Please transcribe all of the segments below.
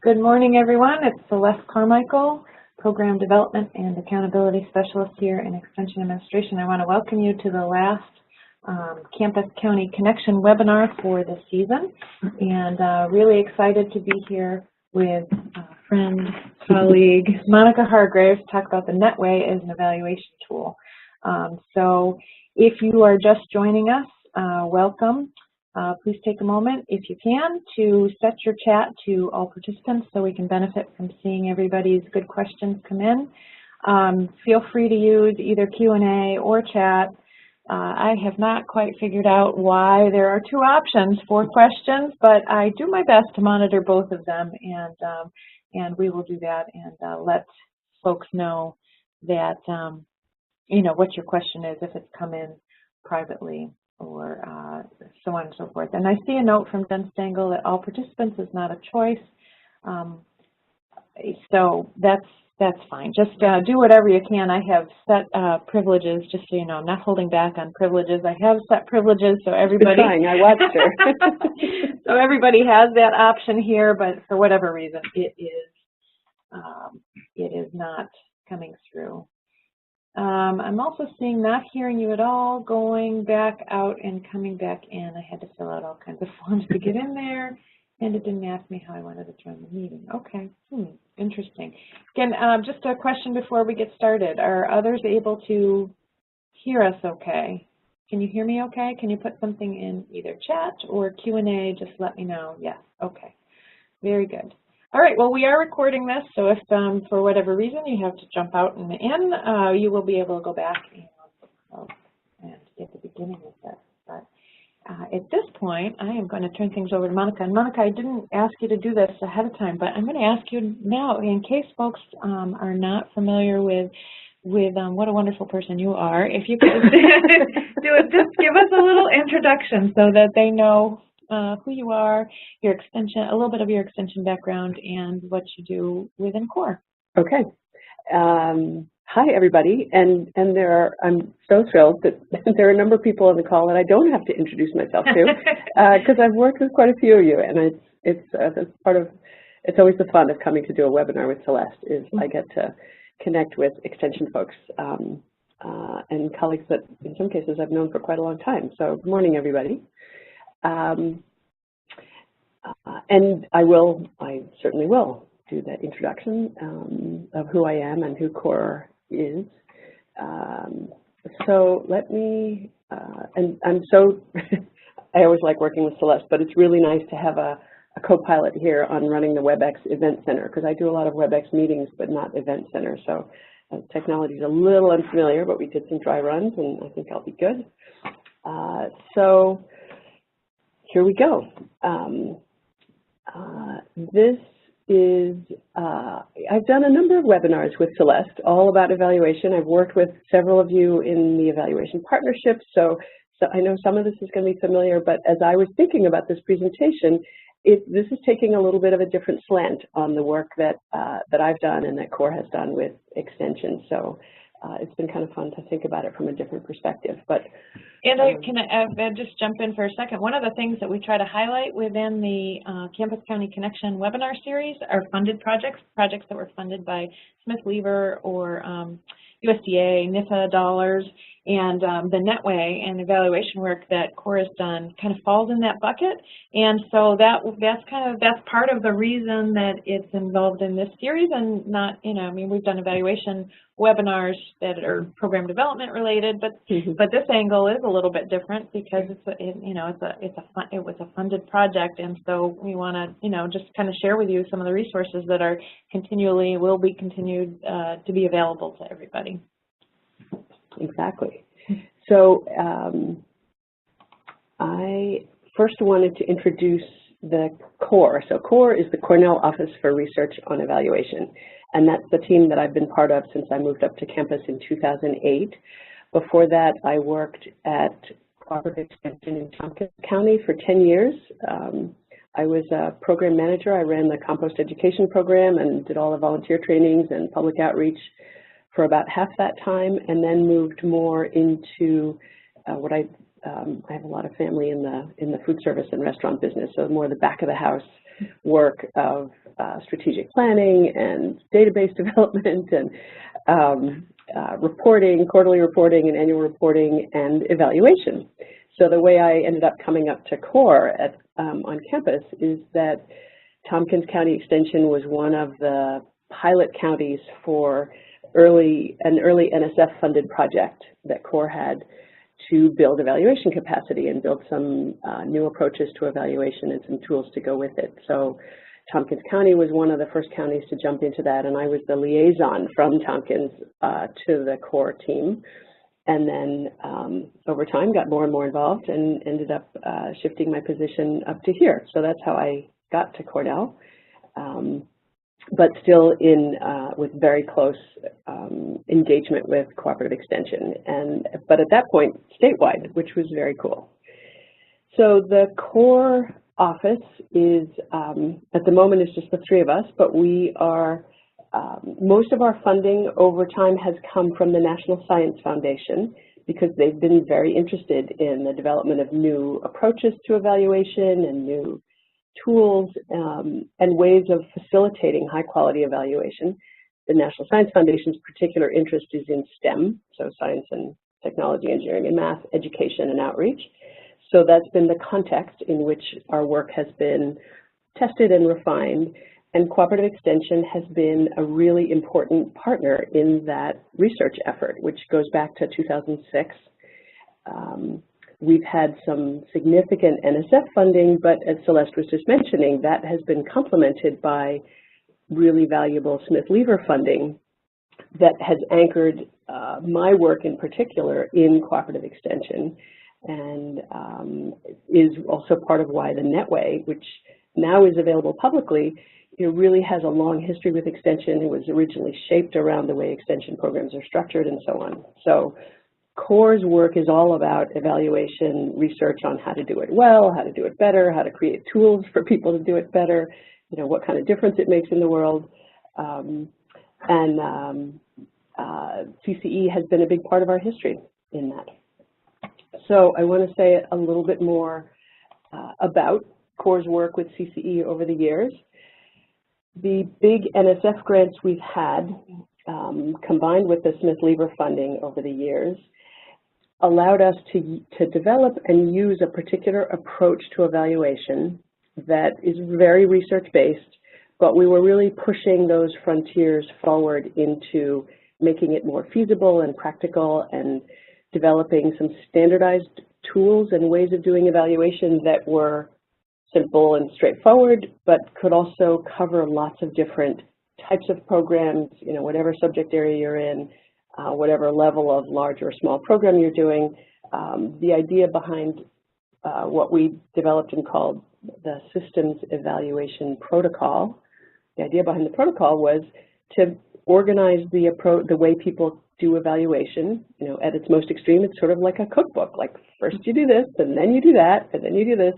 Good morning, everyone. It's Celeste Carmichael, Program Development and Accountability Specialist here in Extension Administration. I want to welcome you to the last Campus County Connection webinar for this season, and really excited to be here with friend, colleague, Monica Hargraves, to talk about the Netway as an evaluation tool. So if you are just joining us, welcome. Please take a moment, if you can, to set your chat to all participants so we can benefit from seeing everybody's good questions come in. Feel free to use either Q&A or chat. I have not quite figured out why there are two options for questions, but I do my best to monitor both of them, and we will do that and let folks know that, you know, what your question is if it's come in privately, or so on and so forth. And I see a note from Jen Stengel that all participants is not a choice. So that's fine. Just do whatever you can. I have set privileges, just so you know. I'm not holding back on privileges. I have set privileges so everybody. I watched her. So everybody has that option here, but for whatever reason, it is not coming through. I'm also seeing not hearing you at all, going back out and coming back in. I had to fill out all kinds of forms to get in there, and it didn't ask me how I wanted to join the meeting. Okay, interesting. Again, just a question before we get started. Are others able to hear us okay? Can you hear me okay? Can you put something in either chat or Q&A? Just let me know. Yes, okay. Very good. All right, well, we are recording this, so if for whatever reason you have to jump out and in, you will be able to go back and get the beginning of this. But at this point, I am going to turn things over to Monica. And Monica, I didn't ask you to do this ahead of time, but I'm going to ask you now, in case folks are not familiar with what a wonderful person you are, if you could just give us a little introduction so that they know who you are, your extension, a little bit of your extension background, and what you do within CORE. Okay. Hi, everybody. And I'm so thrilled that there are a number of people on the call that I don't have to introduce myself to, because I've worked with quite a few of you, and it's always the fun of coming to do a webinar with Celeste, is I get to connect with extension folks and colleagues that in some cases I've known for quite a long time. So good morning, everybody. And I certainly will do that introduction of who I am and who CORE is. So let me, and I'm so, I always like working with Celeste, but it's really nice to have a co-pilot here on running the WebEx Event Center, because I do a lot of WebEx meetings, but not Event Center. So technology is a little unfamiliar, but we did some dry runs, and I think I'll be good. So here we go. This is, I've done a number of webinars with Celeste, all about evaluation. I've worked with several of you in the evaluation partnership, so I know some of this is going to be familiar, but as I was thinking about this presentation, this is taking a little bit of a different slant on the work that I've done and that CORE has done with extension. So it's been kind of fun to think about it from a different perspective. But and can I just jump in for a second? One of the things that we try to highlight within the Campus County Connection webinar series are funded projects that were funded by Smith Lever or USDA, NIFA dollars, and the Netway and evaluation work that CORE has done kind of falls in that bucket. And so that's part of the reason that it's involved in this series, and not, you know, I mean, we've done evaluation webinars that are program development related, but this angle is a little bit different because it was a funded project, and so we want to, you know, just kind of share with you some of the resources that are will be continued to be available to everybody. Exactly. So I first wanted to introduce the CORE. So CORE is the Cornell Office for Research on Evaluation, and that's the team that I've been part of since I moved up to campus in 2008. Before that, I worked at Cooperative Extension in Tompkins County for 10 years. I was a program manager. I ran the compost education program and did all the volunteer trainings and public outreach for about half that time, and then moved more into what I have a lot of family in the food service and restaurant business, so more the back of the house work of strategic planning and database development and reporting, quarterly reporting and annual reporting and evaluation. So the way I ended up coming up to CORE on campus is that Tompkins County Extension was one of the pilot counties for an early NSF-funded project that CORE had to build evaluation capacity and build some new approaches to evaluation and some tools to go with it. So Tompkins County was one of the first counties to jump into that, and I was the liaison from Tompkins to the CORE team. And then over time got more and more involved and ended up shifting my position up to here. So that's how I got to Cornell, but still with very close engagement with cooperative extension, but at that point statewide, which was very cool. So the CORE office is, at the moment, it's just the three of us, but we are, most of our funding over time has come from the National Science Foundation because they've been very interested in the development of new approaches to evaluation and new tools and ways of facilitating high-quality evaluation. The National Science Foundation's particular interest is in STEM, so science and technology, engineering and math, education and outreach. So that's been the context in which our work has been tested and refined, and cooperative extension has been a really important partner in that research effort, which goes back to 2006. We've had some significant NSF funding, but as Celeste was just mentioning, that has been complemented by really valuable Smith-Lever funding that has anchored my work in particular in cooperative extension, and is also part of why the Netway, which now is available publicly, really has a long history with extension. It was originally shaped around the way extension programs are structured and so on. So CORE's work is all about evaluation, research on how to do it well, how to do it better, how to create tools for people to do it better, what kind of difference it makes in the world. CCE has been a big part of our history in that. So I want to say a little bit more about CORE's work with CCE over the years. The big NSF grants we've had, combined with the Smith-Lever funding over the years, allowed us to develop and use a particular approach to evaluation that is very research-based, but we were really pushing those frontiers forward into making it more feasible and practical and developing some standardized tools and ways of doing evaluation that were simple and straightforward, but could also cover lots of different types of programs, whatever subject area you're in, whatever level of large or small program you're doing. The idea behind what we developed and called the Systems Evaluation Protocol, the idea behind the protocol was to organize the way people do evaluation. At its most extreme, it's sort of like a cookbook. Like first you do this, and then you do that, and then you do this.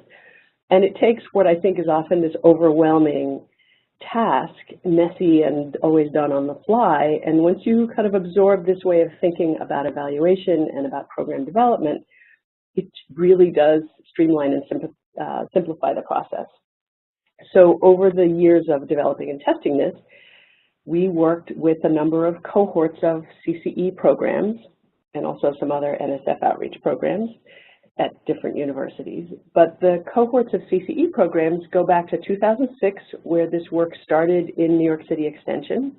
And it takes what I think is often this overwhelming task, messy and always done on the fly. And once you kind of absorb this way of thinking about evaluation and about program development, it really does streamline and simplify the process. So over the years of developing and testing this, we worked with a number of cohorts of CCE programs and also some other NSF outreach programs at different universities. But the cohorts of CCE programs go back to 2006, where this work started in New York City Extension.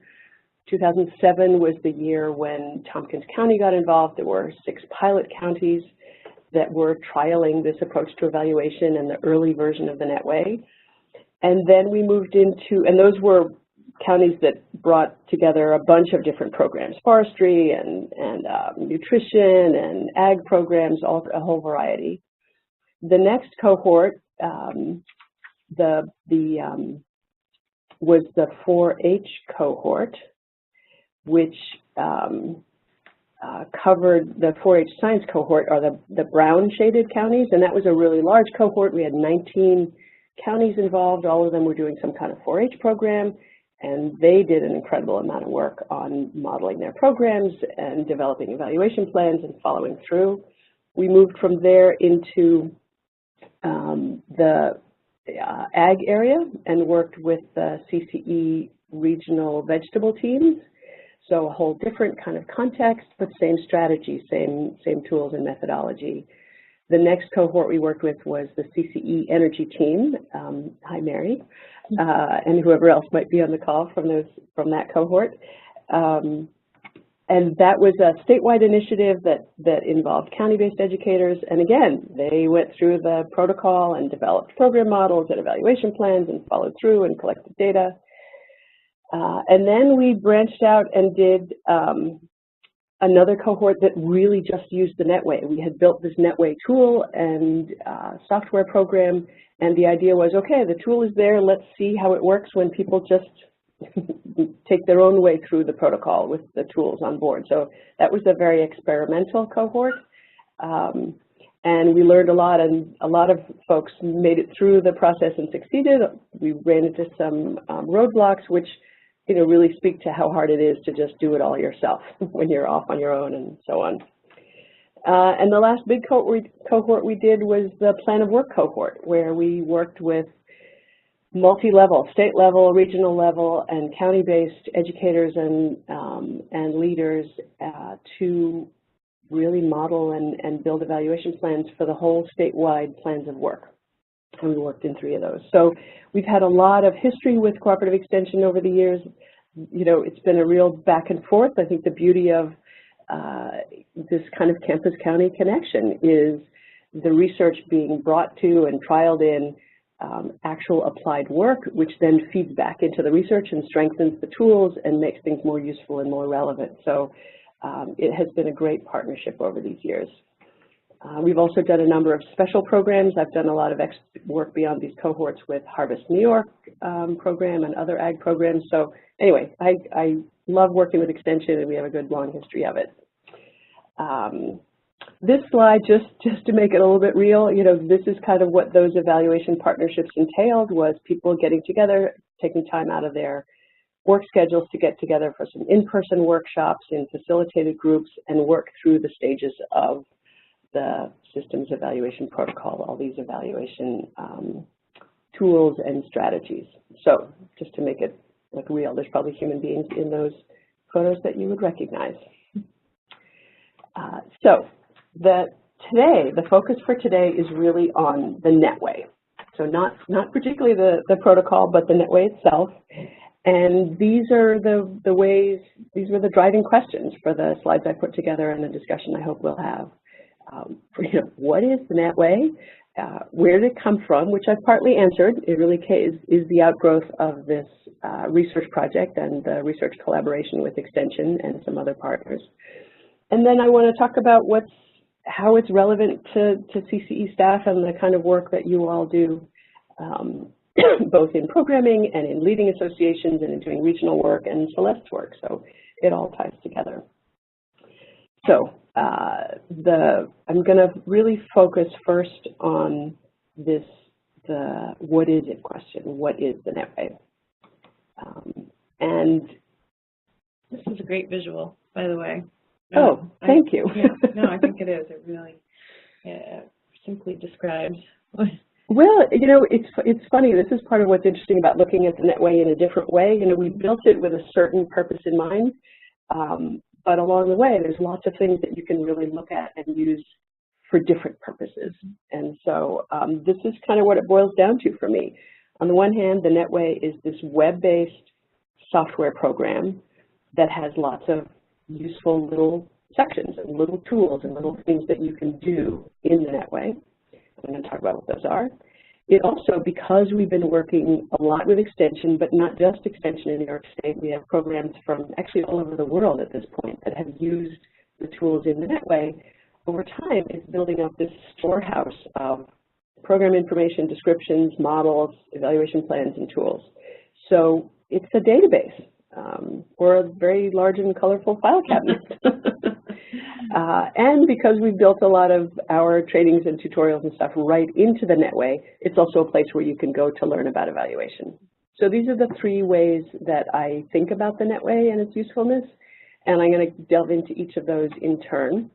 2007 was the year when Tompkins County got involved. There were 6 pilot counties that were trialing this approach to evaluation and the early version of the Netway. And then we moved into, and those were counties that brought together a bunch of different programs, forestry and nutrition and ag programs, a whole variety. The next cohort was the 4-H cohort, which covered the 4-H science cohort, or the brown shaded counties, and that was a really large cohort. We had 19 counties involved. All of them were doing some kind of 4-H program, and they did an incredible amount of work on modeling their programs and developing evaluation plans and following through. We moved from there into the ag area and worked with the CCE regional vegetable teams. So a whole different kind of context, but same strategy, same tools and methodology. The next cohort we worked with was the CCE energy team. Hi, Mary, and whoever else might be on the call from that cohort. And that was a statewide initiative that involved county-based educators. And again, they went through the protocol and developed program models and evaluation plans and followed through and collected data. And then we branched out and did another cohort that really just used the Netway. We had built this Netway tool and software program, and the idea was, okay, the tool is there, let's see how it works when people just take their own way through the protocol with the tools on board. So that was a very experimental cohort, and we learned a lot, and a lot of folks made it through the process and succeeded. We ran into some roadblocks, which really speak to how hard it is to just do it all yourself when you're off on your own and so on. And the last big cohort we did was the plan of work cohort, where we worked with multi-level, state level, regional level, and county-based educators and leaders to really model and build evaluation plans for the whole statewide plans of work. And we worked in 3 of those. So we've had a lot of history with cooperative extension over the years. It's been a real back and forth. I think the beauty of this kind of campus-county connection is the research being brought to and trialed in actual applied work, which then feeds back into the research and strengthens the tools and makes things more useful and more relevant. So it has been a great partnership over these years. We've also done a number of special programs. I've done a lot of work beyond these cohorts with Harvest New York program and other ag programs. So anyway, I love working with Extension, and we have a good long history of it. This slide, just to make it a little bit real, this is kind of what those evaluation partnerships entailed, was people getting together, taking time out of their work schedules to get together for some in-person workshops in facilitated groups and work through the stages of the systems evaluation protocol, all these evaluation tools and strategies. So just to make it look real, there's probably human beings in those photos that you would recognize. So the focus for today is really on the Netway. So not particularly the protocol, but the Netway itself. And these are the ways, these were the driving questions for the slides I put together and the discussion I hope we'll have. What is the Netway? Where did it come from? Which I've partly answered. It really is the outgrowth of this research project and the research collaboration with Extension and some other partners. And then I want to talk about how it's relevant to CCE staff and the kind of work that you all do, both in programming and in leading associations and in doing regional work and Celeste's work. So it all ties together. So I'm going to really focus first on the what is it question. What is the Netway? And this is a great visual, by the way. Oh, thank you. Yeah, no, I think it is. It really simply describes. Well, it's funny. This is part of what's interesting about looking at the Netway in a different way. We built it with a certain purpose in mind, but along the way, there's lots of things that you can really look at and use for different purposes. And so this is kind of what it boils down to for me. On the one hand, the Netway is this web-based software program that has lots of useful little sections and little tools and little things that you can do in the Netway. I'm going to talk about what those are. It also, because we've been working a lot with Extension, but not just Extension in New York State, we have programs from actually all over the world at this point that have used the tools in the Netway. Over time, it's building up this storehouse of program information, descriptions, models, evaluation plans, and tools. So it's a database. Or a very large and colorful file cabinet. And because we've built a lot of our trainings and tutorials and stuff right into the Netway, it's also a place where you can go to learn about evaluation. So these are the 3 ways that I think about the Netway and its usefulness, and I'm going to delve into each of those in turn.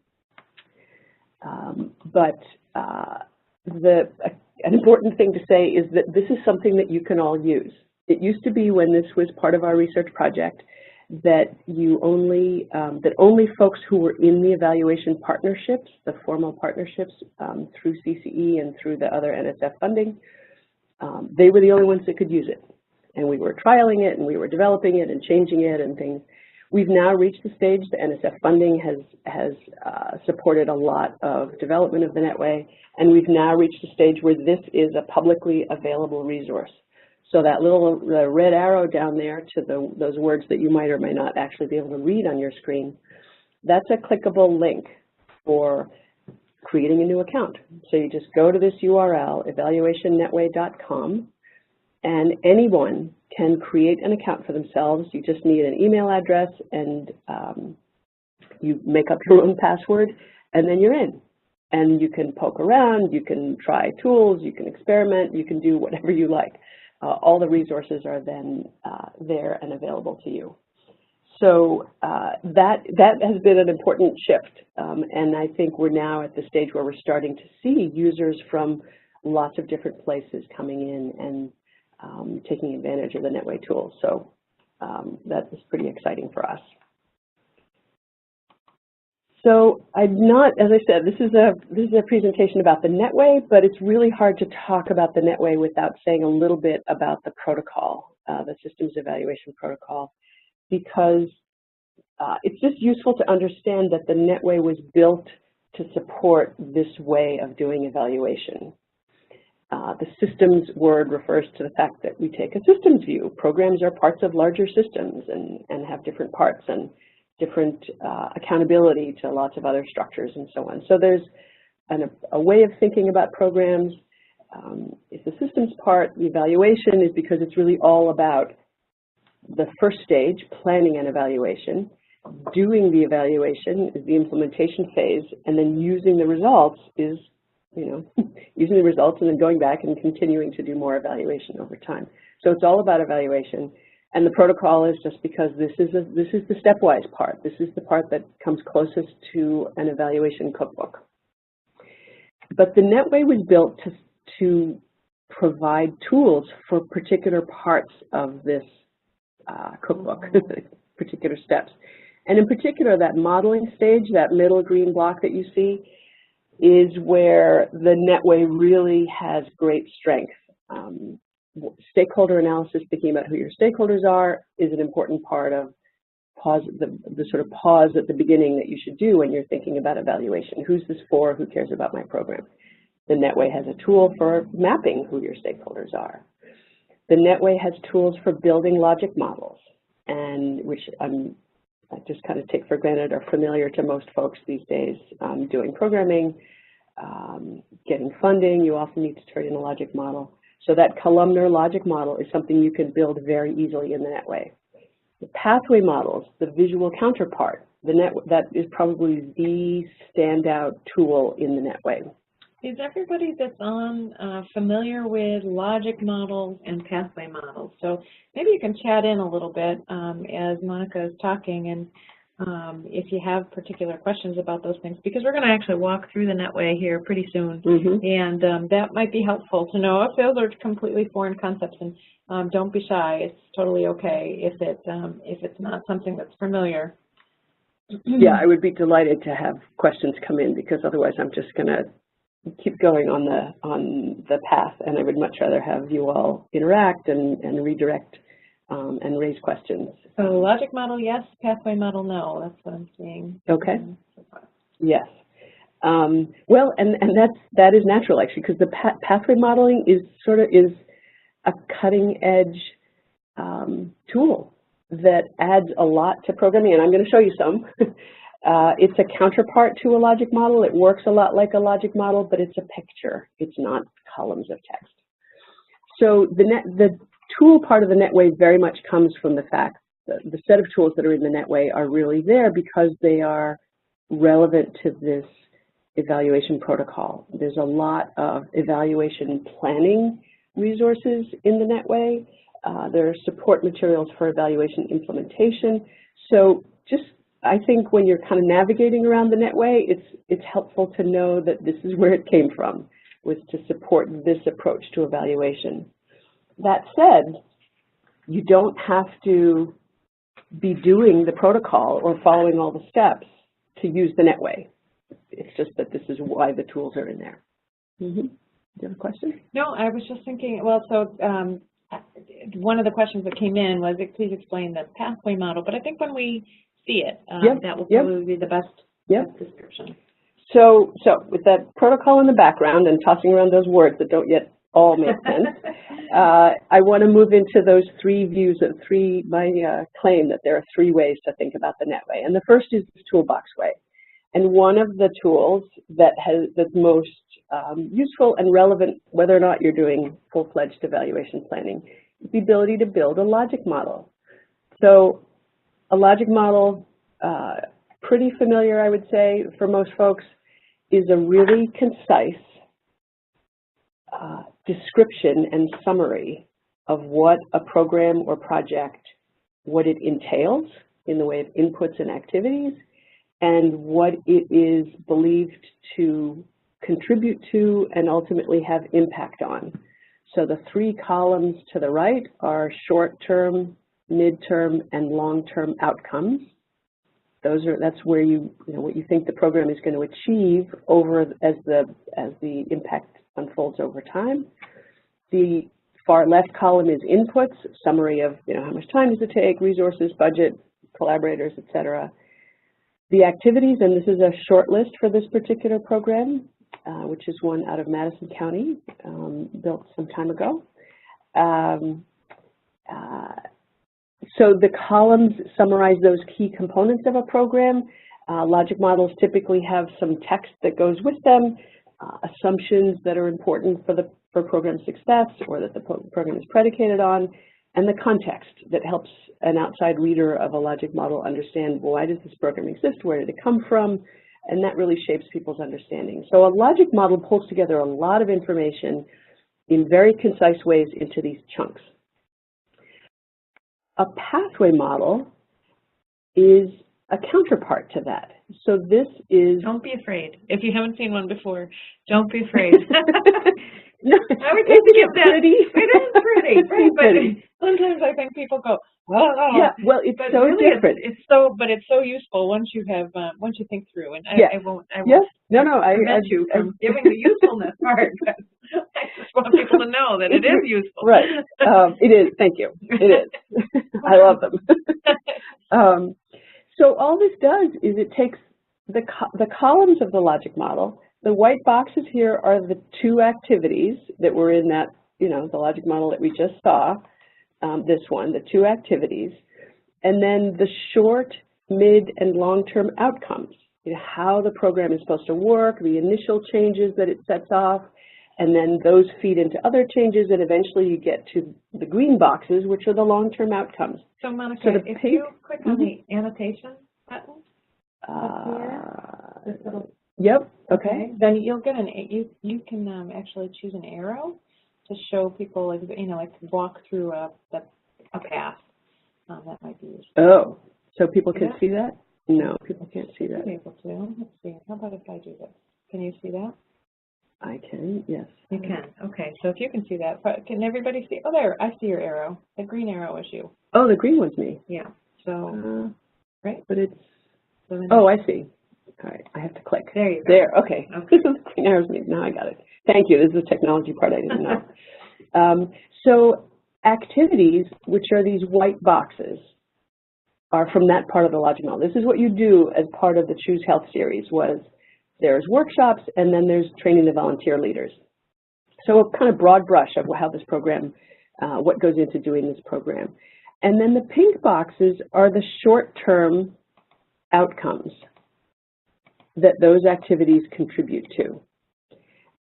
an important thing to say is that this is something that you can all use. It used to be, when this was part of our research project, that only folks who were in the evaluation partnerships, the formal partnerships through CCE and through the other NSF funding, they were the only ones that could use it. And we were trialing it, and we were developing it and changing it and things. We've now reached the stage, the NSF funding has supported a lot of development of the Netway, and we've now reached the stage where this is a publicly available resource. So that little red arrow down there to those words that you might or might not actually be able to read on your screen, that's a clickable link for creating a new account. So you just go to this URL, evaluationnetway.com, and anyone can create an account for themselves. You just need an email address, and you make up your own password, and then you're in. And you can poke around, you can try tools, you can experiment, you can do whatever you like. All the resources are then there and available to you. So that has been an important shift, and I think we're now at the stage where we're starting to see users from lots of different places coming in and taking advantage of the Netway tools. So that is pretty exciting for us. So I'm not, as I said, this is a presentation about the Netway, but it's really hard to talk about the Netway without saying a little bit about the protocol, the systems evaluation protocol, because it's just useful to understand that the Netway was built to support this way of doing evaluation. The systems word refers to the fact that we take a systems view. Programs are parts of larger systems and have different parts and different accountability to lots of other structures and so on. So there's a way of thinking about programs. It's the systems part. The evaluation is because it's really all about the first stage, planning and evaluation. Doing the evaluation is the implementation phase, and then using the results is, using the results and then going back and continuing to do more evaluation over time. So it's all about evaluation. And the protocol is just because this is the stepwise part. This is the part that comes closest to an evaluation cookbook. But the Netway was built to provide tools for particular parts of this cookbook, particular steps. And in particular, that modeling stage, that middle green block that you see, is where the Netway really has great strength. Stakeholder analysis, thinking about who your stakeholders are, is an important part of the sort of pause at the beginning that you should do when you're thinking about evaluation. Who's this for? Who cares about my program? The Netway has a tool for mapping who your stakeholders are. The Netway has tools for building logic models, and which I just kind of take for granted are familiar to most folks these days. Doing programming, getting funding, you often need to turn in a logic model. So that columnar logic model is something you can build very easily in the Netway. The pathway models, the visual counterpart, that is probably the standout tool in the Netway. Is everybody that's on familiar with logic models and pathway models? So maybe you can chat in a little bit as Monica is talking, and if you have particular questions about those things, because we're going to actually walk through the Netway here pretty soon, and that might be helpful to know if those are completely foreign concepts. And don't be shy; it's totally okay if it's not something that's familiar. Yeah, I would be delighted to have questions come in, because otherwise I'm just going to keep going on the path, and I would much rather have you all interact and redirect and raise questions. So logic model, yes. Pathway model, no. That's what I'm seeing. Okay. Yes. Well, and that is natural, actually, because the pathway modeling is a cutting edge tool that adds a lot to programming, and I'm going to show you some. It's a counterpart to a logic model. It works a lot like a logic model, but it's a picture. It's not columns of text. So the tool part of the Netway very much comes from the fact that the set of tools that are in the Netway are really there because they are relevant to this evaluation protocol. There's a lot of evaluation planning resources in the Netway. There are support materials for evaluation implementation. So I think when you're kind of navigating around the Netway, it's helpful to know that this is where it came from. was to support this approach to evaluation. That said, you don't have to be doing the protocol or following all the steps to use the Netway. It's just that this is why the tools are in there. Do you have a question? No, I was just thinking, well, so one of the questions that came in was, please explain the pathway model, but I think when we see it, that will probably be the best description. So with that protocol in the background and tossing around those words that don't yet all make sense, I want to move into those three views of my claim that there are three ways to think about the Netway. And the first is this toolbox way. And one of the tools that's most useful and relevant, whether or not you're doing full-fledged evaluation planning, is the ability to build a logic model. So a logic model, pretty familiar, I would say, for most folks, is a really concise description and summary of what a program or project, what it entails in the way of inputs and activities, and what it is believed to contribute to and ultimately have impact on. So the three columns to the right are short-term, mid-term, and long-term outcomes. That's where what you think the program is going to achieve as the impact unfolds over time. The far left column is inputs, summary of how much time does it take, resources, budget, collaborators, etc. The activities, and this is a short list for this particular program, which is one out of Madison County, built some time ago. So the columns summarize those key components of a program. Logic models typically have some text that goes with them, assumptions that are important for program success or that the program is predicated on, and the context that helps an outside reader of a logic model understand, well, why does this program exist, where did it come from, and that really shapes people's understanding. So a logic model pulls together a lot of information in very concise ways into these chunks. A pathway model is a counterpart to that. So this is... Don't be afraid. If you haven't seen one before, don't be afraid. No, I would just get that. Pretty? It is pretty, right? But sometimes I think people go, oh. Yeah, well, it's so really different. It's so useful once you think through. And I won't prevent you from giving the usefulness part. But I just want people to know that it is useful. Right. It is. Thank you. It is. I love them. So all this does is it takes the columns of the logic model. The white boxes here are the two activities that were in that, the logic model that we just saw, this one, the two activities, and then the short, mid, and long-term outcomes, how the program is supposed to work, the initial changes that it sets off, and then those feed into other changes, and eventually you get to the green boxes, which are the long-term outcomes. So, Monica, if you click on the annotation button up here, this little... Yep. Okay. Then you'll get you can actually choose an arrow to show people, like walk through a path. That might be useful. Oh, so people can see that? No, people can't see that. I'll be able to. Let's see. How about if I do this? Can you see that? I can. Yes. You can. Okay. So if you can see that, can everybody see? Oh, there. I see your arrow. The green arrow is you. Oh, the green one's me. Yeah. So right. But it's. Oh, I see. All right, I have to click. There you go. There, okay. This is green arrows. Now I got it. Thank you. This is the technology part I didn't know. So activities, which are these white boxes, are from that part of the logic model. This is what you do as part of the Choose Health series. There's workshops, and then there's training the volunteer leaders. So a kind of broad brush of how this program, what goes into doing this program. And then the pink boxes are the short-term outcomes that those activities contribute to.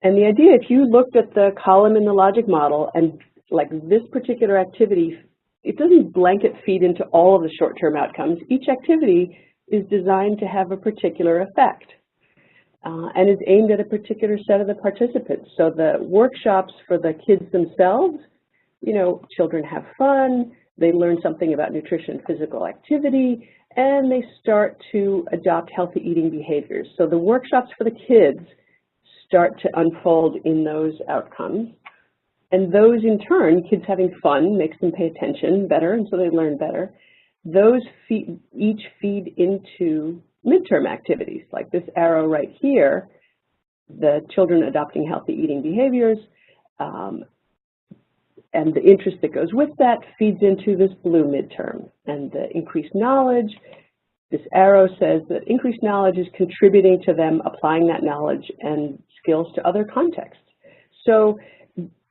And the idea, if you looked at the column in the logic model and like this particular activity, it doesn't blanket feed into all of the short-term outcomes. Each activity is designed to have a particular effect and is aimed at a particular set of the participants. So the workshops for the kids themselves, children have fun, they learn something about nutrition, physical activity, and they start to adopt healthy eating behaviors. So the workshops for the kids start to unfold in those outcomes. And those, in turn, kids having fun makes them pay attention better, and so they learn better. Those each feed into midterm activities, like this arrow right here, the children adopting healthy eating behaviors, and the interest that goes with that feeds into this blue midterm. And the increased knowledge, this arrow says that increased knowledge is contributing to them applying that knowledge and skills to other contexts. So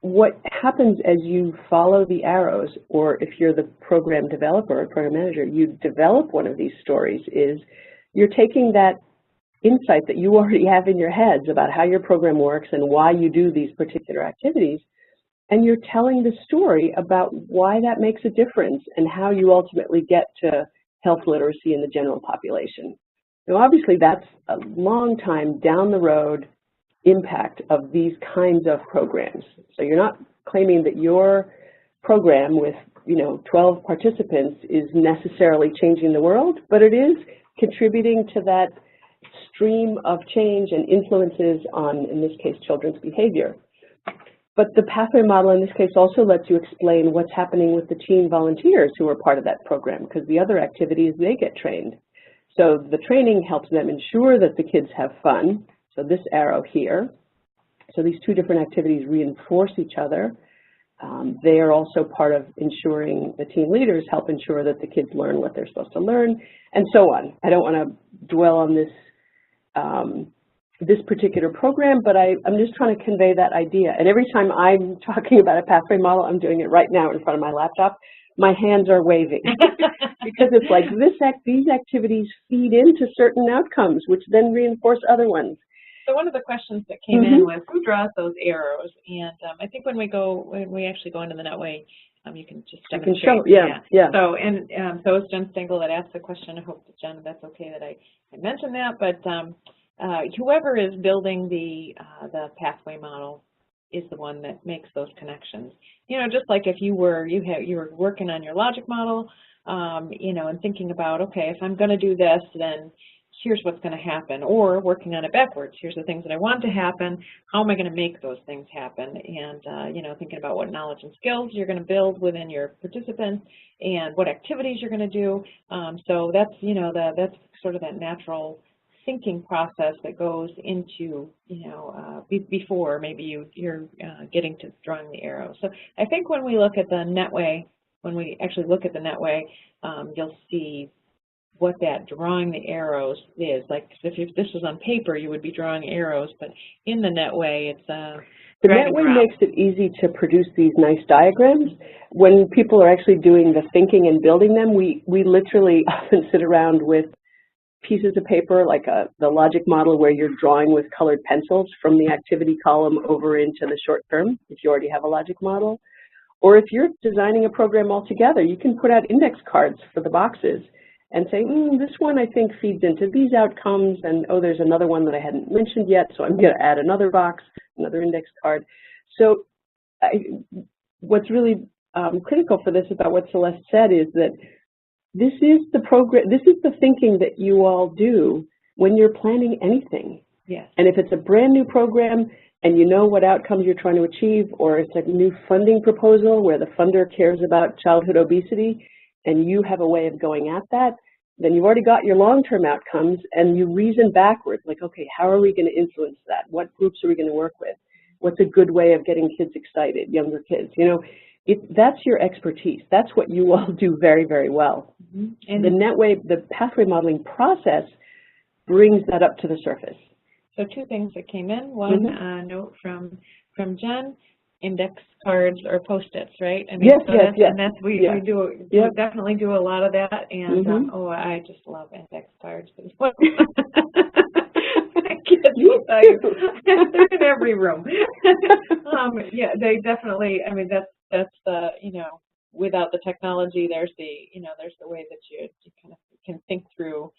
what happens as you follow the arrows, or if you're the program developer or program manager, you develop one of these stories, is you're taking that insight that you already have in your heads about how your program works and why you do these particular activities, and you're telling the story about why that makes a difference and how you ultimately get to health literacy in the general population. Now, obviously, that's a long time down the road impact of these kinds of programs. So you're not claiming that your program with 12 participants is necessarily changing the world, but it is contributing to that stream of change and influences on, in this case, children's behavior. But the pathway model in this case also lets you explain what's happening with the teen volunteers who are part of that program, because the other activities, they get trained. So the training helps them ensure that the kids have fun. So this arrow here. So these two different activities reinforce each other. They are also part of ensuring the team leaders help ensure that the kids learn what they're supposed to learn, and so on. I don't want to dwell on this this particular program, but I'm just trying to convey that idea. And every time I'm talking about a pathway model, I'm doing it right now in front of my laptop. My hands are waving because it's like these activities feed into certain outcomes, which then reinforce other ones. So one of the questions that came in was, who draws those arrows? And I think when we actually go into the Netway, you can just demonstrate. Yeah. So so it was Jen Stengel that asked the question. I hope that Jen, that's okay that I mentioned that. But whoever is building the pathway model is the one that makes those connections. Just like if you were working on your logic model, and thinking about, okay, if I'm going to do this, then here's what's going to happen, or working on it backwards. Here's the things that I want to happen. How am I going to make those things happen? And, thinking about what knowledge and skills you're going to build within your participants and what activities you're going to do. So that's, that's sort of that natural thinking process that goes into, before maybe you're getting to drawing the arrow. So I think when we look at the Netway, when we actually look at the Netway, you'll see what that drawing the arrows is. Like if this was on paper, you would be drawing arrows, but in the Netway, it's the Netway makes it easy to produce these nice diagrams. When people are actually doing the thinking and building them, we literally often sit around with pieces of paper, like the logic model where you're drawing with colored pencils from the activity column over into the short term, if you already have a logic model. Or if you're designing a program altogether, you can put out index cards for the boxes and say, this one I think feeds into these outcomes, and oh, there's another one that I hadn't mentioned yet, so I'm going to add another box, another index card. So what's really critical for this about what Celeste said is that this is the program, this is the thinking that you all do when you're planning anything. Yes. And if it's a brand new program and you know what outcomes you're trying to achieve, or it's a new funding proposal where the funder cares about childhood obesity, and you have a way of going at that, then you've already got your long-term outcomes, and you reason backwards, like, okay, how are we going to influence that? What groups are we going to work with? What's a good way of getting kids excited, younger kids? That's your expertise. That's what you all do very, very well. And the Netway, the pathway modeling process brings that up to the surface. So two things that came in. One note from Jen. Index cards or Post-its, right? I mean, yes. And that's we do definitely do a lot of that. And I just love index cards. Kids will tell you they're in every room. They definitely. I mean, that's the without the technology, there's the way that you kind of can think through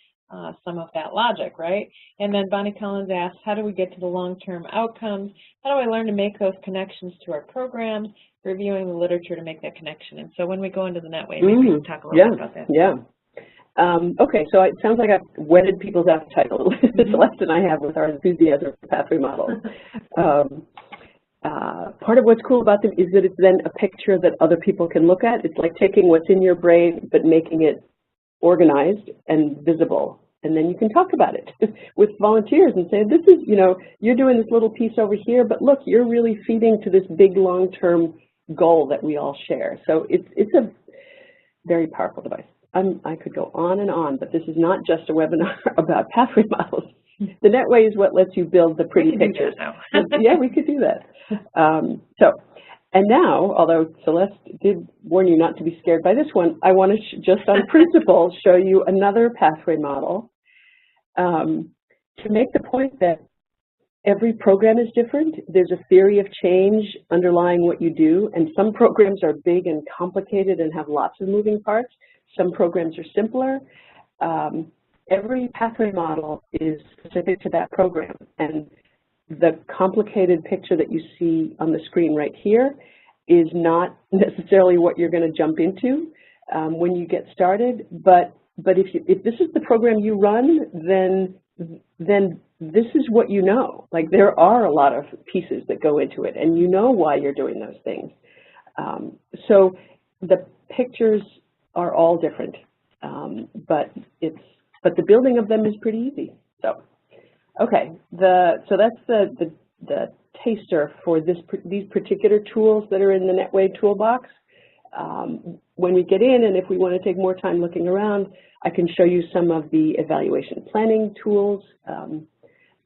some of that logic, right? And then Bonnie Collins asked, how do we get to the long-term outcomes? How do I learn to make those connections to our programs? Reviewing the literature to make that connection. And so when we go into the Netway, maybe we can talk a little bit about that. Yeah. Okay, so it sounds like I've whetted people's appetite a little. Celeste and I have with our enthusiasm for pathway models. Part of what's cool about them is that it's then a picture that other people can look at. It's like taking what's in your brain but making it organized and visible. And then you can talk about it with volunteers and say, this is, you're doing this little piece over here, but look, you're really feeding to this big long-term goal that we all share. So it's a very powerful device. I could go on and on, but this is not just a webinar about pathway models. The Netway is what lets you build the pretty pictures. Yeah, we could do that. And now, although Celeste did warn you not to be scared by this one, I want to just on principle show you another pathway model to make the point that every program is different. There's a theory of change underlying what you do, and some programs are big and complicated and have lots of moving parts. Some programs are simpler. Every pathway model is specific to that program, and the complicated picture that you see on the screen right here is not necessarily what you're going to jump into when you get started. But if this is the program you run, then this is what you know. Like, there are a lot of pieces that go into it, and you know why you're doing those things. So the pictures are all different, but the building of them is pretty easy. So, okay, so that's the taster for these particular tools that are in the Netway toolbox. When we get in, and if we want to take more time looking around, I can show you some of the evaluation planning tools,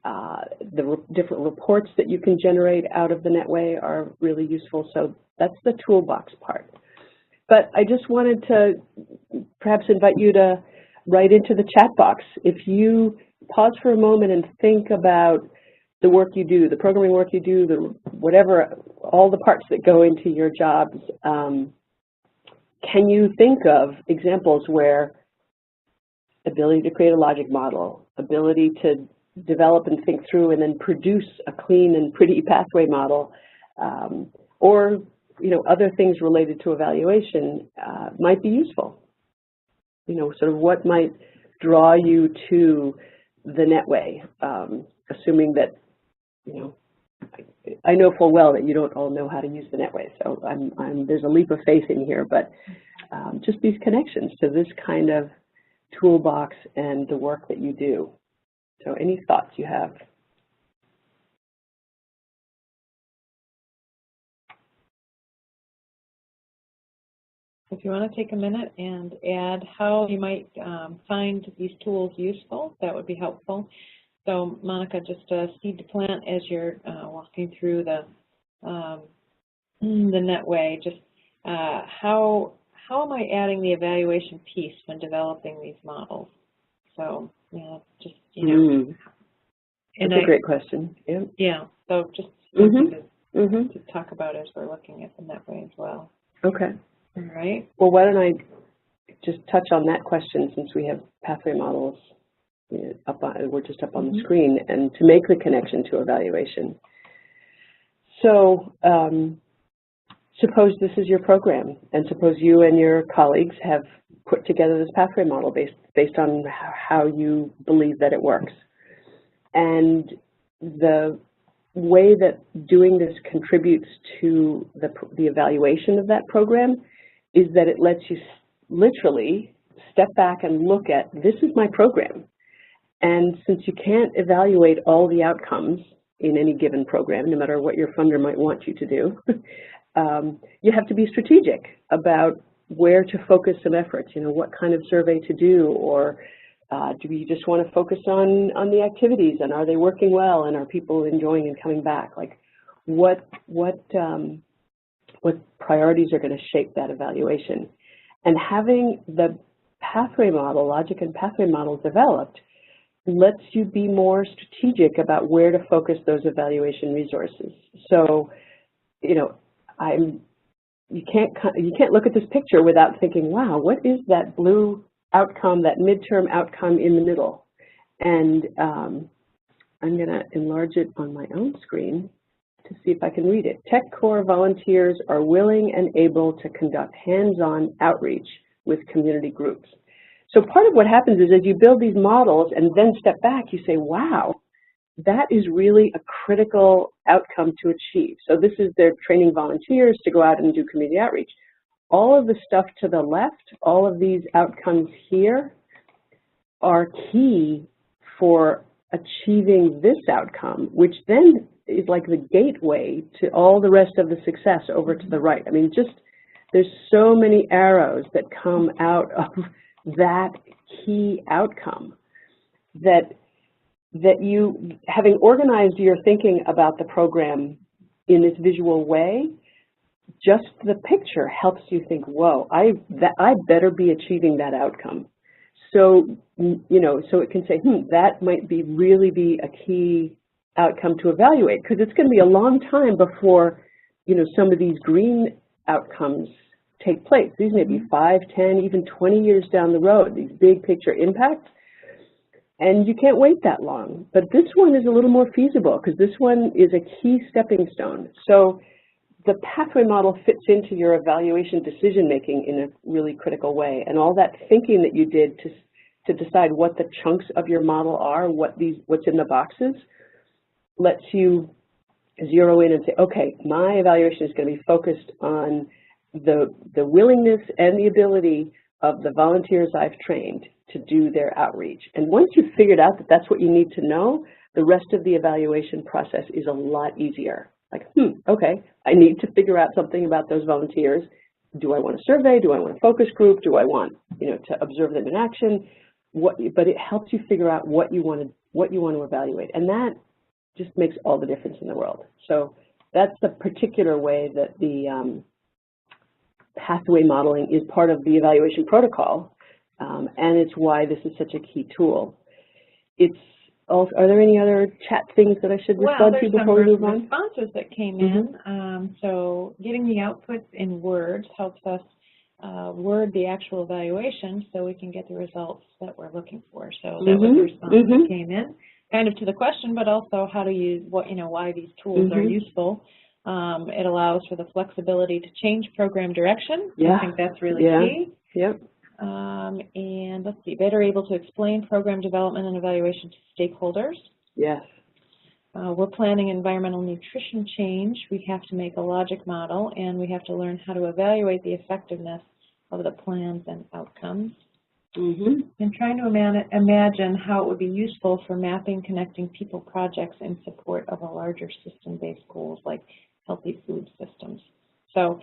the different reports that you can generate out of the Netway are really useful. So that's the toolbox part. But I just wanted to perhaps invite you to write into the chat box. If you pause for a moment and think about the work you do, the programming work you do, whatever, all the parts that go into your jobs, can you think of examples where ability to create a logic model, ability to develop and think through and then produce a clean and pretty pathway model, or other things related to evaluation might be useful? Sort of what might draw you to the Netway, assuming that, I know full well that you don't all know how to use the Netway, so there's a leap of faith in here, but just these connections to this kind of toolbox and the work that you do. So any thoughts you have? If you want to take a minute and add how you might find these tools useful, that would be helpful. So, Monica, just a seed to plant as you're walking through the Netway. Just how am I adding the evaluation piece when developing these models? So, just That's a great question. Yeah. Yeah. So just something to talk about as we're looking at the Netway as well. Okay. All right. Well, why don't I just touch on that question, since we have pathway models we're just up on the screen, and to make the connection to evaluation. So suppose this is your program, and suppose you and your colleagues have put together this pathway model based on how you believe that it works. And the way that doing this contributes to the evaluation of that program is that it lets you literally step back and look at, this is my program. And since you can't evaluate all the outcomes in any given program, no matter what your funder might want you to do, you have to be strategic about where to focus some efforts, what kind of survey to do, or do we just want to focus on the activities, and are they working well, and are people enjoying and coming back? Like, what priorities are going to shape that evaluation? And having the pathway model, logic and pathway model developed, lets you be more strategic about where to focus those evaluation resources. So, you can't look at this picture without thinking, wow, what is that blue outcome, that midterm outcome in the middle? And I'm going to enlarge it on my own screen to see if I can read it. Tech Corps volunteers are willing and able to conduct hands-on outreach with community groups. So part of what happens is as you build these models and then step back, you say, wow, that is really a critical outcome to achieve. So this is their training volunteers to go out and do community outreach. All of the stuff to the left, all of these outcomes here are key for achieving this outcome, which then is like the gateway to all the rest of the success over to the right. I mean, just there's so many arrows that come out of that key outcome that you, having organized your thinking about the program in this visual way, just the picture helps you think, whoa, I better be achieving that outcome. So, you know, so it can say, that might really be a key outcome to evaluate, because it's going to be a long time before, you know, some of these green outcomes take place. These may be 5, 10, even 20 years down the road, these big picture impacts, and you can't wait that long. But this one is a little more feasible, because this one is a key stepping stone. So the pathway model fits into your evaluation decision-making in a really critical way, and all that thinking that you did to decide what the chunks of your model are, what's in the boxes, lets you zero in and say, okay, my evaluation is going to be focused on the willingness and the ability of the volunteers I've trained to do their outreach. And once you've figured out that that's what you need to know, the rest of the evaluation process is a lot easier. Like, okay, I need to figure out something about those volunteers. Do I want a survey? Do I want a focus group? Do I want, you know, to observe them in action? But it helps you figure out what you want to evaluate, and that just makes all the difference in the world. So that's the particular way that the pathway modeling is part of the evaluation protocol, and it's why this is such a key tool. Are there any other chat things that I should respond to before we move on? Well, there's some responses that came in. So getting the outputs in words helps us word the actual evaluation so we can get the results that we're looking for. So that was the response that came in, kind of to the question, but also how to use why these tools are useful. It allows for the flexibility to change program direction. I think that's really key. Yep. And let's see, better able to explain program development and evaluation to stakeholders. Yes. We're planning environmental nutrition change. We have to make a logic model, and we have to learn how to evaluate the effectiveness of the plans and outcomes. And trying to imagine how it would be useful for mapping, connecting people projects in support of a larger system-based goals like healthy food systems. So,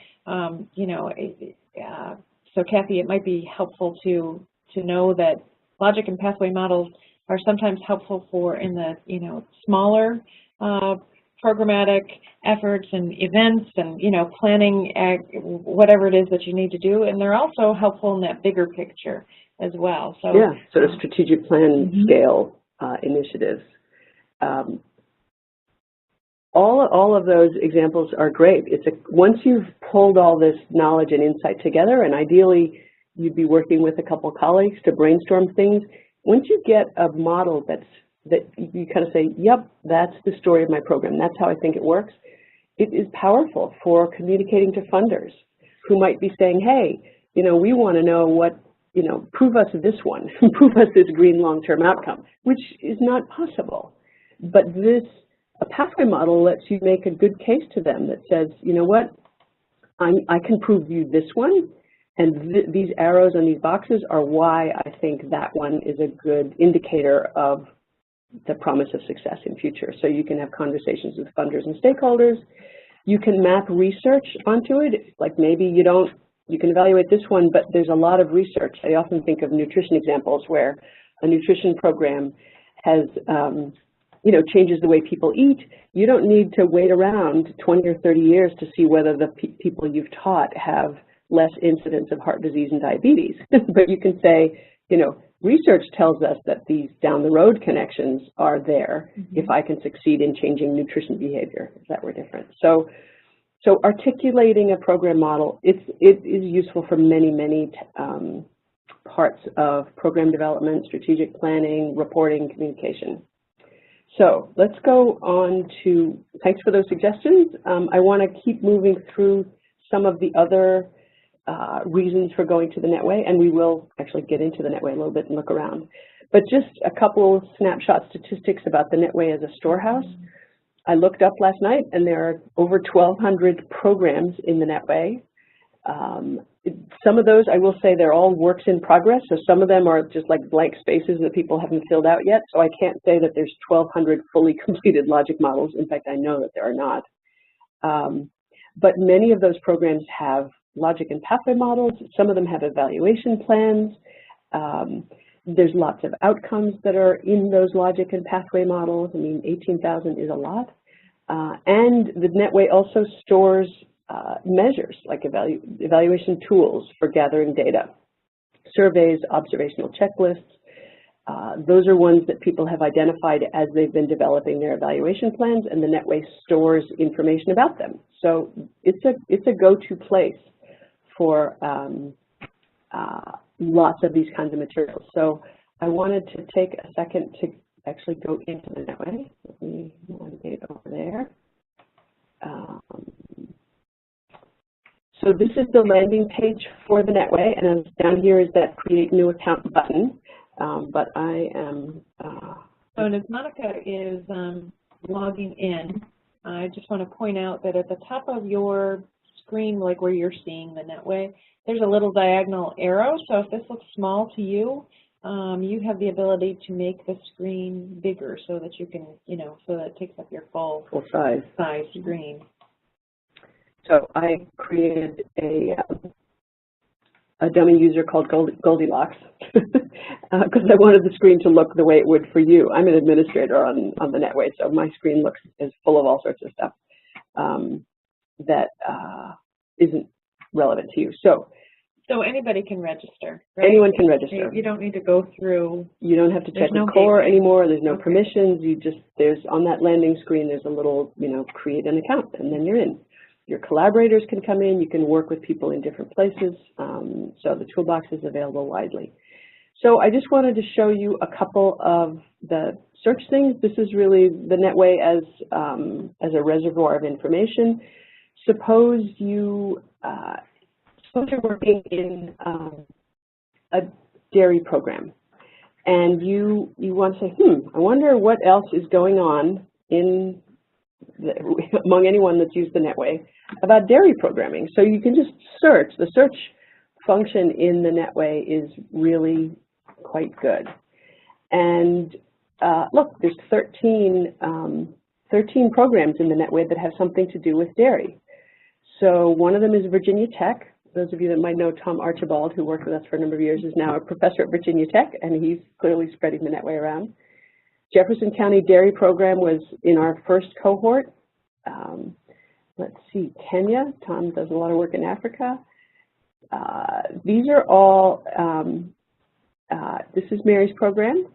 so Kathy, it might be helpful to know that logic and pathway models are sometimes helpful for in the smaller programmatic efforts and events and planning whatever it is that you need to do, and they're also helpful in that bigger picture as well. So yeah, sort of strategic plan scale initiatives. All of those examples are great. Once you've pulled all this knowledge and insight together, and ideally you'd be working with a couple colleagues to brainstorm things, once you get a model that you kind of say, yep, that's the story of my program, that's how I think it works, it is powerful for communicating to funders who might be saying, hey, we want to know what, prove us this one, prove us this green long-term outcome, which is not possible. But a pathway model lets you make a good case to them that says, you know what, I can prove you this one, and these arrows on these boxes are why I think that one is a good indicator of the promise of success in future. So you can have conversations with funders and stakeholders. You can map research onto it. Like maybe you can evaluate this one, but there's a lot of research. I often think of nutrition examples where a nutrition program has, changes the way people eat. You don't need to wait around 20 or 30 years to see whether the people you've taught have less incidence of heart disease and diabetes. But you can say, research tells us that these down the road connections are there if I can succeed in changing nutrition behavior, if that were different. So articulating a program model, it is useful for many, many parts of program development, strategic planning, reporting, communication. So let's go on to, thanks for those suggestions. I want to keep moving through some of the other reasons for going to the Netway, and we will actually get into the Netway a little bit and look around. But just a couple snapshot statistics about the Netway as a storehouse. I looked up last night, and there are over 1,200 programs in the Netway. Some of those, I will say, they're all works in progress, so some of them are just like blank spaces that people haven't filled out yet, so I can't say that there's 1,200 fully completed logic models. In fact, I know that there are not. But many of those programs have logic and pathway models. Some of them have evaluation plans. There's lots of outcomes that are in those logic and pathway models. I mean, 18,000 is a lot. And the Netway also stores measures like evaluation tools for gathering data, surveys, observational checklists. Those are ones that people have identified as they've been developing their evaluation plans, and the Netway stores information about them. So it's a go-to place for lots of these kinds of materials. So I wanted to take a second to actually go into the Netway. Let me navigate over there. So this is the landing page for the Netway, and down here is that Create New Account button. But I am... So as Monica is logging in, I just want to point out that at the top of your screen, like where you're seeing the Netway, there's a little diagonal arrow. So if this looks small to you, you have the ability to make the screen bigger so that you can, so that it takes up your full size screen. So I created a dummy user called Goldilocks because I wanted the screen to look the way it would for you. I'm an administrator on the Netway, so my screen is full of all sorts of stuff that isn't relevant to you. So anybody can register, right? Anyone can register. You don't need to go through. You don't have to check the core anymore. There's no permissions. There's on that landing screen, there's a little, create an account, and then you're in. Your collaborators can come in. You can work with people in different places. So the toolbox is available widely. So I just wanted to show you a couple of the search things. This is really the Netway as a reservoir of information. Suppose you're working in a dairy program, and you want to say, I wonder what else is going on among anyone that's used the Netway about dairy programming. So you can just search. The search function in the Netway is really quite good. And look, there's 13 programs in the Netway that have something to do with dairy. So one of them is Virginia Tech. Those of you that might know Tom Archibald, who worked with us for a number of years, is now a professor at Virginia Tech, and he's clearly spreading the Netway around. Jefferson County Dairy Program was in our first cohort. Let's see, Kenya. Tom does a lot of work in Africa. These are all, this is Mary's program,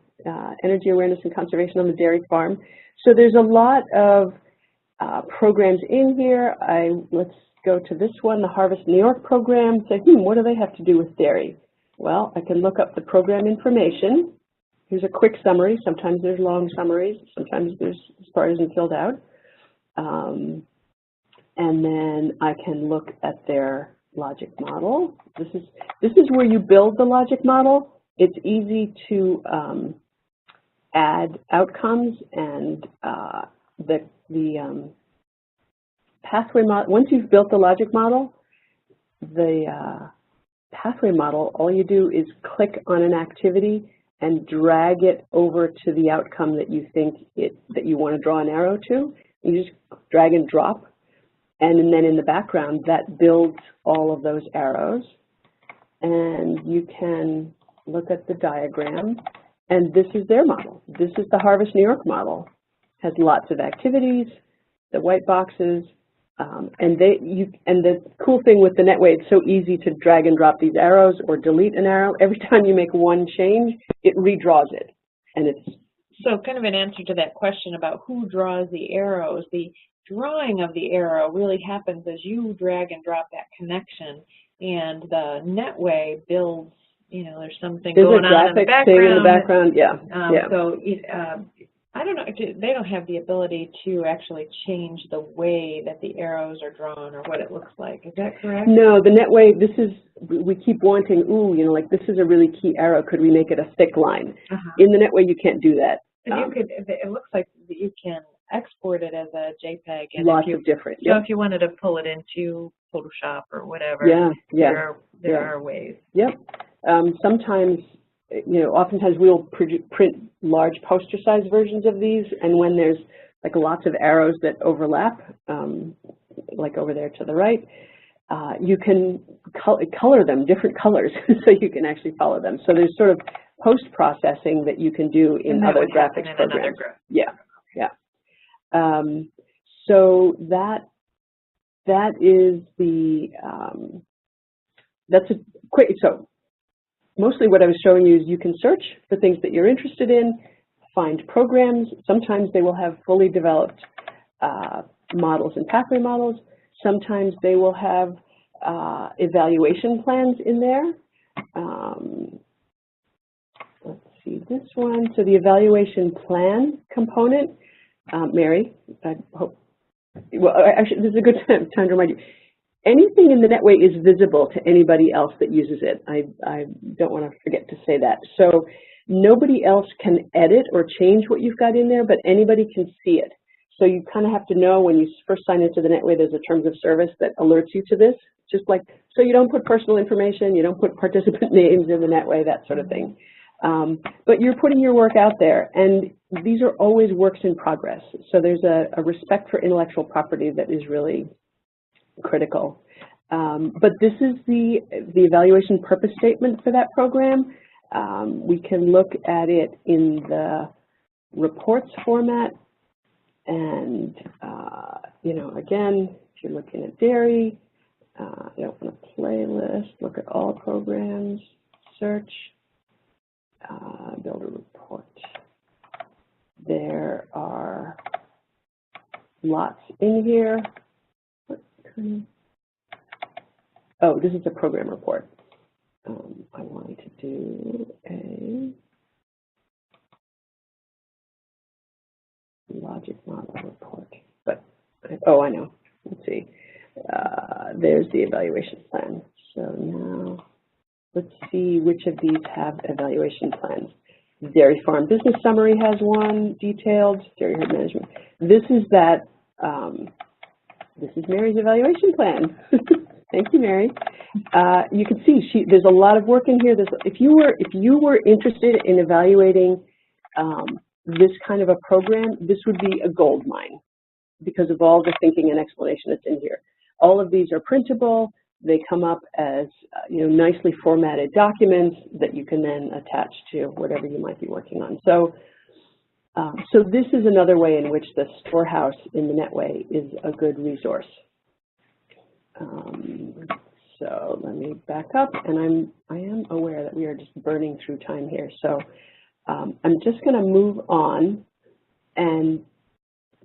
Energy Awareness and Conservation on the Dairy Farm. So there's a lot of programs in here. Let's go to this one, the Harvest New York program. Say, what do they have to do with dairy? Well, I can look up the program information. Here's a quick summary. Sometimes there's long summaries. Sometimes this part isn't filled out. And then I can look at their logic model. This is where you build the logic model. It's easy to add outcomes, and the pathway model. Once you've built the logic model, the pathway model, all you do is click on an activity and drag it over to the outcome that you think that you want to draw an arrow to. You just drag and drop, and then in the background that builds all of those arrows. And you can look at the diagram, and this is their model. This is the Harvest New York model. It has lots of activities, the white boxes, and the cool thing with the Netway, it's so easy to drag and drop these arrows or delete an arrow. Every time you make one change, it redraws it, and it's so kind of an answer to that question about who draws the arrows. The drawing of the arrow really happens as you drag and drop that connection, and the Netway builds. There's something going on in the background. Yeah. So I don't know, they don't have the ability to actually change the way that the arrows are drawn or what it looks like. Is that correct? No, the Netway, we keep wanting, ooh, you know, like this is a really key arrow. Could we make it a thick line? In the Netway, you can't do that. But you could, it looks like you can export it as a JPEG. And lots of different. So if you wanted to pull it into Photoshop or whatever, there are ways. Yep. Sometimes, you know, oftentimes we'll print large poster-sized versions of these, and when there's like lots of arrows that overlap, like over there to the right, you can color them different colors so you can actually follow them. So there's sort of post-processing that you can do in other graphics programs. Yeah. So that is the that's a quick. So mostly what I was showing you is you can search for things that you're interested in, find programs. Sometimes they will have fully developed models and pathway models. Sometimes they will have evaluation plans in there. Let's see this one. So the evaluation plan component, Mary, I hope, well, actually, this is a good time to remind you. Anything in the Netway is visible to anybody else that uses it. I don't want to forget to say that. So nobody else can edit or change what you've got in there, but anybody can see it. So you kind of have to know when you first sign into the Netway, there's a terms of service that alerts you to this. Just like, so you don't put personal information, you don't put participant names in the Netway, that sort of thing. But you're putting your work out there, and these are always works in progress. So there's a respect for intellectual property that is really critical. But this is the evaluation purpose statement for that program. We can look at it in the reports format, and you know, again, if you're looking at dairy, you open a playlist, look at all programs, search, build a report. There are lots in here. Oh, this is a program report. I wanted to do a logic model report, but, oh, I know. Let's see. There's the evaluation plan. So now let's see which of these have evaluation plans. Dairy Farm Business Summary has one, detailed, dairy herd management. This is that, this is Mary's evaluation plan. Thank you, Mary. You can see there's a lot of work in here. If you were interested in evaluating this kind of a program, this would be a gold mine because of all the thinking and explanation that's in here. All of these are printable. They come up as you know, nicely formatted documents that you can then attach to whatever you might be working on. So, so this is another way in which the storehouse in the Netway is a good resource. So let me back up, and I am aware that we are just burning through time here. So I'm just going to move on. And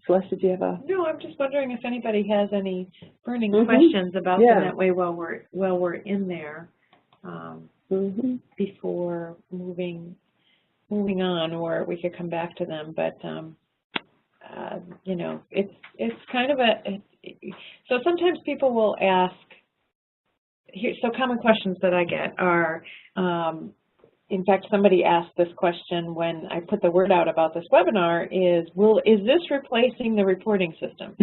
Celeste, did you have a? No, I'm just wondering if anybody has any burning questions about the Netway while we're in there before moving on, or we could come back to them. But you know, it's kind of so sometimes people will ask. So common questions that I get are, in fact, somebody asked this question when I put the word out about this webinar, is this replacing the reporting system?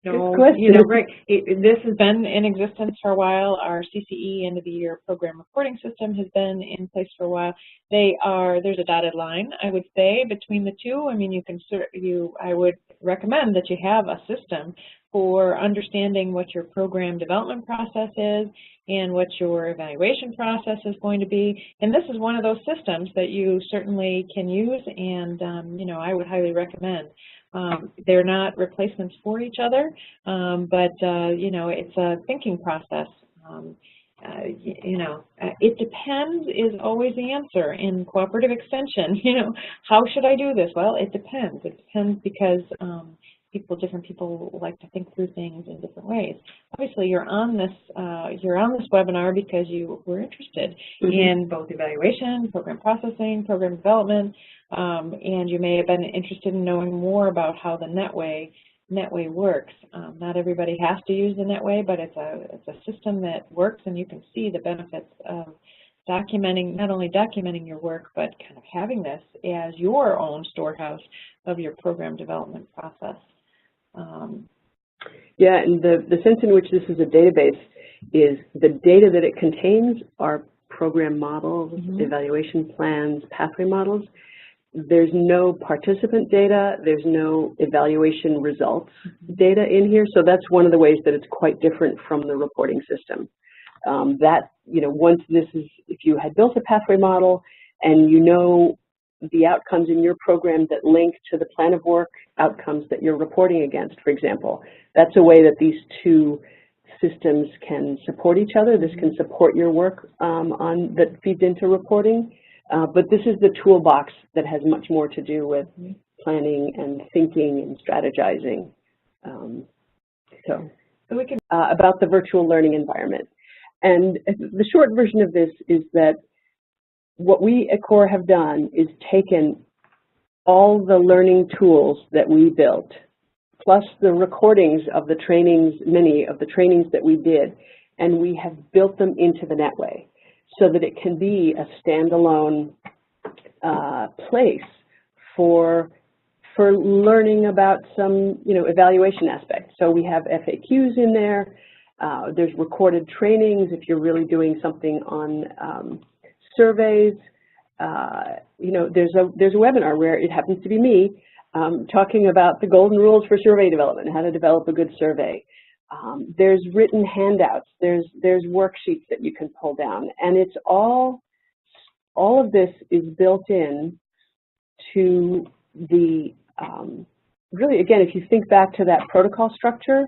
No, you know, right. This has been in existence for a while. Our CCE end of the year program reporting system has been in place for a while. There's a dotted line, I would say, between the two. I mean, I would recommend that you have a system for understanding what your program development process is and what your evaluation process is going to be. And this is one of those systems that you certainly can use, and you know, I would highly recommend. They're not replacements for each other, but you know, it's a thinking process. You know, it depends is always the answer in cooperative extension. You know, how should I do this? Well, it depends. It depends because different people like to think through things in different ways. Obviously, you're on this webinar because you were interested in both evaluation, program processing, program development, and you may have been interested in knowing more about how the Netway works. Not everybody has to use the Netway, but it's a system that works, and you can see the benefits of documenting, not only documenting your work, but kind of having this as your own storehouse of your program development process. Yeah, and the sense in which this is a database is the data that it contains are program models, evaluation plans, pathway models. There's no participant data, there's no evaluation results data in here, so that's one of the ways that it's quite different from the reporting system. Once this is, if you had built a pathway model and you know the outcomes in your program that link to the plan of work outcomes that you're reporting against, for example, that's a way that these two systems can support each other. This can support your work that feeds into reporting, but this is the toolbox that has much more to do with planning and thinking and strategizing. So we can about the virtual learning environment. And the short version of this is that what we at CORE have done is taken all the learning tools that we built, plus the recordings of the trainings, many of the trainings that we did, and we have built them into the Netway so that it can be a standalone place for learning about some, evaluation aspects. So we have FAQs in there. There's recorded trainings if you're really doing something on surveys. There's a webinar where it happens to be me talking about the golden rules for survey development, how to develop a good survey. There's written handouts. There's worksheets that you can pull down, and it's all of this is built in to the really, again, if you think back to that protocol structure,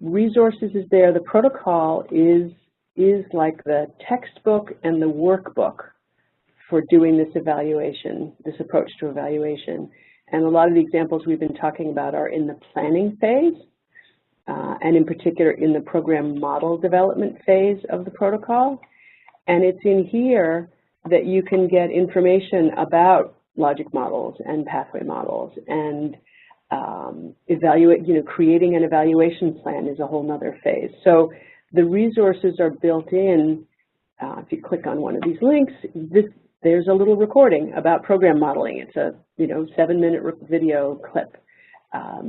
resources is there. The protocol is like the textbook and the workbook for doing this evaluation, this approach to evaluation. And a lot of the examples we've been talking about are in the planning phase, and in particular in the program model development phase of the protocol. And it's in here that you can get information about logic models and pathway models, and creating an evaluation plan is a whole nother phase. So the resources are built in. If you click on one of these links, there's a little recording about program modeling. It's a 7-minute video clip.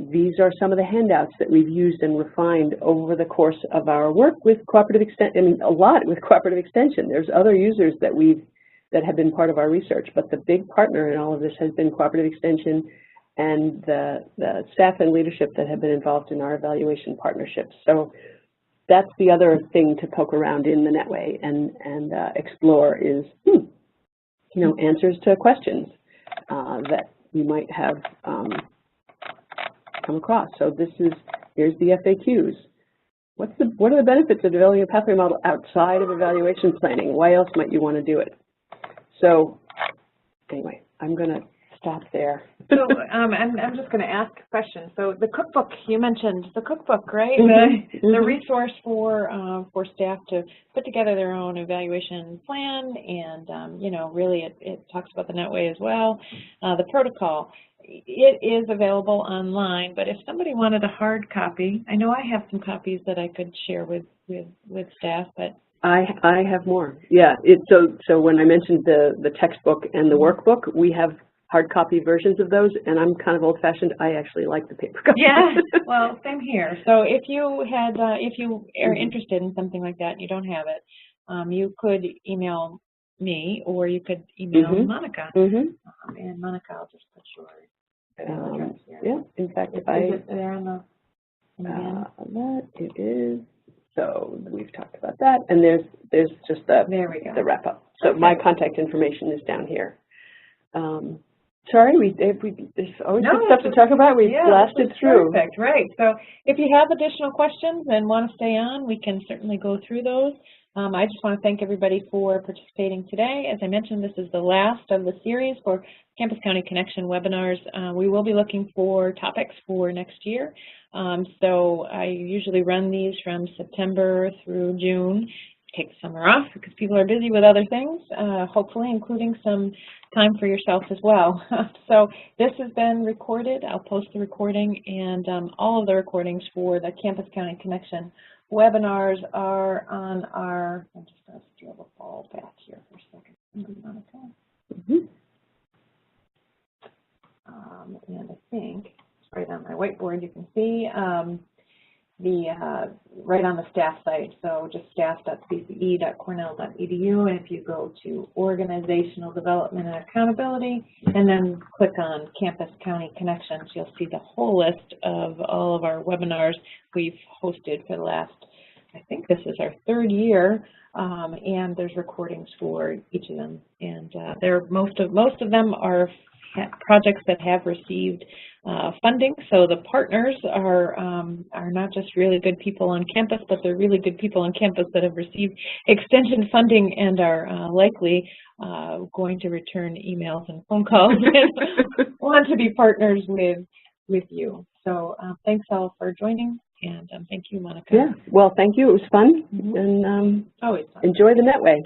These are some of the handouts that we've used and refined over the course of our work with cooperative extension. A lot with cooperative extension. There's other users that have been part of our research, but the big partner in all of this has been cooperative extension and the staff and leadership that have been involved in our evaluation partnerships. So that's the other thing to poke around in the Netway and explore is, answers to questions that you might have come across. So here's the FAQs. What are the benefits of developing a pathway model outside of evaluation planning? Why else might you want to do it? So anyway, I'm going to stop there. So I'm just going to ask a question. So the cookbook, you mentioned the cookbook, right? The resource for staff to put together their own evaluation plan, and really it talks about the Netway as well. The protocol, it is available online, but if somebody wanted a hard copy, I know I have some copies that I could share with staff, but I have more. Yeah. So when I mentioned the textbook and the workbook, we have hard copy versions of those, and I'm kind of old-fashioned. I actually like the paper copy. Yeah. Well, same here. So if you are interested in something like that and you don't have it, you could email me, or you could email Monica. And Monica, I'll just put your email address here. Yeah. In fact, is it there on the that it is. So we've talked about that, and there's just the wrap up. So my contact information is down here. Sorry, there's always good stuff to talk about. We've blasted through. Perfect, right. So if you have additional questions and want to stay on, we can certainly go through those. I just want to thank everybody for participating today. As I mentioned, this is the last of the series for Campus County Connection webinars. We will be looking for topics for next year. So I usually run these from September through June. Take summer off because people are busy with other things, hopefully including some time for yourself as well. So this has been recorded. I'll post the recording, and all of the recordings for the Campus County Connection webinars are on our, I'm just going to steal the ball back here for a second. And I think it's right on my whiteboard. You can see right on the staff site, so just staff.cce.cornell.edu, and if you go to Organizational Development and Accountability, and then click on Campus County Connections, you'll see the whole list of all of our webinars we've hosted for the last, I think this is our 3rd year, and there's recordings for each of them, and most of them are projects that have received funding. So the partners are not just really good people on campus, but they're really good people on campus that have received extension funding and are likely going to return emails and phone calls and want to be partners with you. So thanks all for joining, and thank you, Monica. Yeah, well, thank you. It was fun, and always fun. Enjoy the Netway.